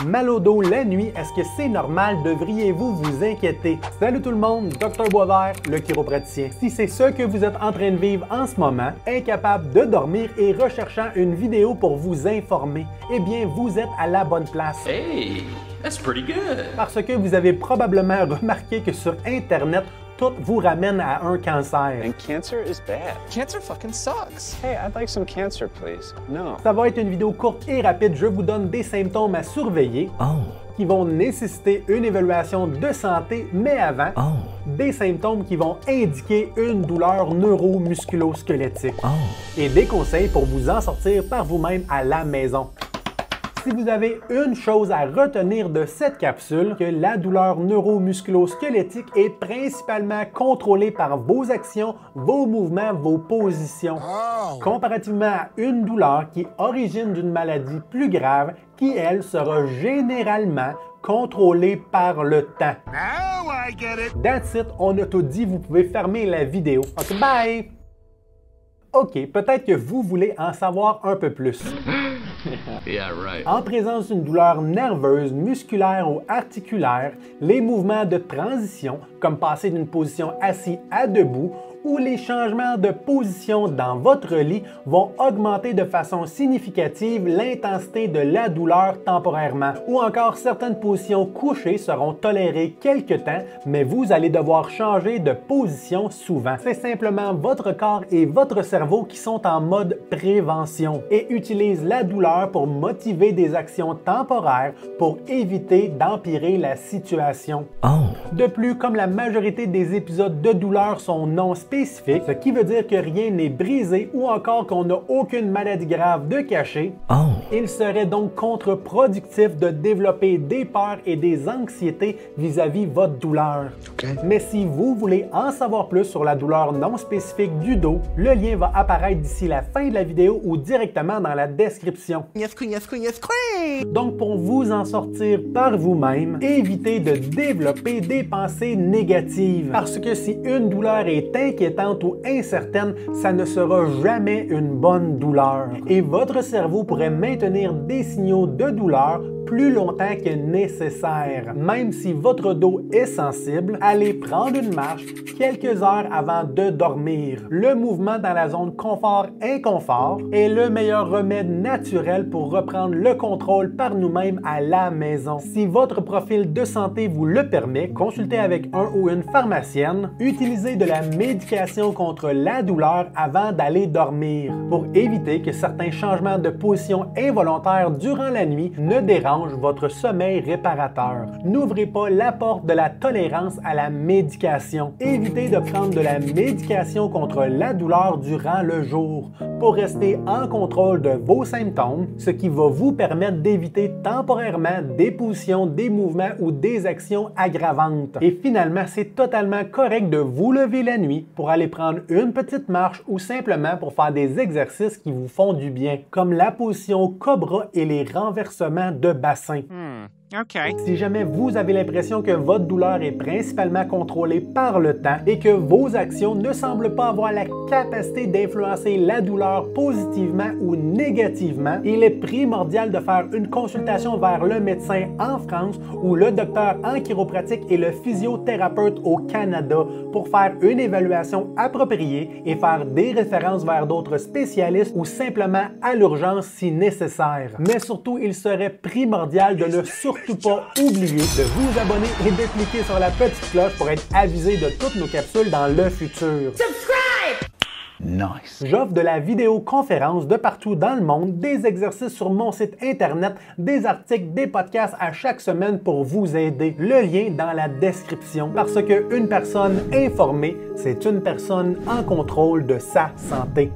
Mal au dos la nuit, est-ce que c'est normal? Devriez-vous vous inquiéter? Salut tout le monde, Dr Boisvert, le chiropraticien. Si c'est ce que vous êtes en train de vivre en ce moment, incapable de dormir et recherchant une vidéo pour vous informer, eh bien vous êtes à la bonne place. Hey, that's pretty good. Parce que vous avez probablement remarqué que sur Internet, tout vous ramène à un cancer. And cancer is bad. Cancer fucking sucks. Hey, I'd like some cancer, please. No. Ça va être une vidéo courte et rapide. Je vous donne des symptômes à surveiller qui vont nécessiter une évaluation de santé, mais avant, des symptômes qui vont indiquer une douleur neuro-musculo-squelettique et des conseils pour vous en sortir par vous-même à la maison. Si vous avez une chose à retenir de cette capsule, que la douleur neuro-musculo-squelettique est principalement contrôlée par vos actions, vos mouvements, vos positions, comparativement à une douleur qui origine d'une maladie plus grave qui, elle, sera généralement contrôlée par le temps. Now I get it. That's it, on a tout dit, vous pouvez fermer la vidéo. Ok, bye! Ok, peut-être que vous voulez en savoir un peu plus. Yeah, right. En présence d'une douleur nerveuse, musculaire ou articulaire, les mouvements de transition, comme passer d'une position assis à debout, ou les changements de position dans votre lit vont augmenter de façon significative l'intensité de la douleur temporairement. Ou encore certaines positions couchées seront tolérées quelque temps, mais vous allez devoir changer de position souvent. C'est simplement votre corps et votre cerveau qui sont en mode prévention et utilisent la douleur pour motiver des actions temporaires pour éviter d'empirer la situation. De plus, comme la majorité des épisodes de douleur sont non spécifiques, ce qui veut dire que rien n'est brisé ou encore qu'on n'a aucune maladie grave de cacher, il serait donc contre-productif de développer des peurs et des anxiétés vis-à-vis votre douleur. Mais si vous voulez en savoir plus sur la douleur non spécifique du dos, le lien va apparaître d'ici la fin de la vidéo ou directement dans la description. Donc pour vous en sortir par vous-même, évitez de développer des pensées négatives. Parce que si une douleur est inquiétante ou incertaine, ça ne sera jamais une bonne douleur. Et votre cerveau pourrait maintenir des signaux de douleur plus longtemps que nécessaire. Même si votre dos est sensible, allez prendre une marche quelques heures avant de dormir. Le mouvement dans la zone confort-inconfort est le meilleur remède naturel pour reprendre le contrôle par nous-mêmes à la maison. Si votre profil de santé vous le permet, consultez avec un ou une pharmacienne. Utilisez de la médication contre la douleur avant d'aller dormir pour éviter que certains changements de position involontaires durant la nuit ne dérangent votre sommeil réparateur. N'ouvrez pas la porte de la tolérance à la médication. Évitez de prendre de la médication contre la douleur durant le jour pour rester en contrôle de vos symptômes, ce qui va vous permettre d'éviter temporairement des positions, des mouvements ou des actions aggravantes. Et finalement, c'est totalement correct de vous lever la nuit pour aller prendre une petite marche ou simplement pour faire des exercices qui vous font du bien, comme la position cobra et les renversements de bassin. Si jamais vous avez l'impression que votre douleur est principalement contrôlée par le temps et que vos actions ne semblent pas avoir la capacité d'influencer la douleur positivement ou négativement, il est primordial de faire une consultation vers le médecin en France ou le docteur en chiropratique et le physiothérapeute au Canada pour faire une évaluation appropriée et faire des références vers d'autres spécialistes ou simplement à l'urgence si nécessaire. Mais surtout, il serait primordial de ne surtout pas oublier de vous abonner et de cliquer sur la petite cloche pour être avisé de toutes nos capsules dans le futur. Nice. J'offre de la vidéoconférence de partout dans le monde, des exercices sur mon site internet, des articles, des podcasts à chaque semaine pour vous aider. Le lien dans la description. Parce qu'une personne informée, c'est une personne en contrôle de sa santé.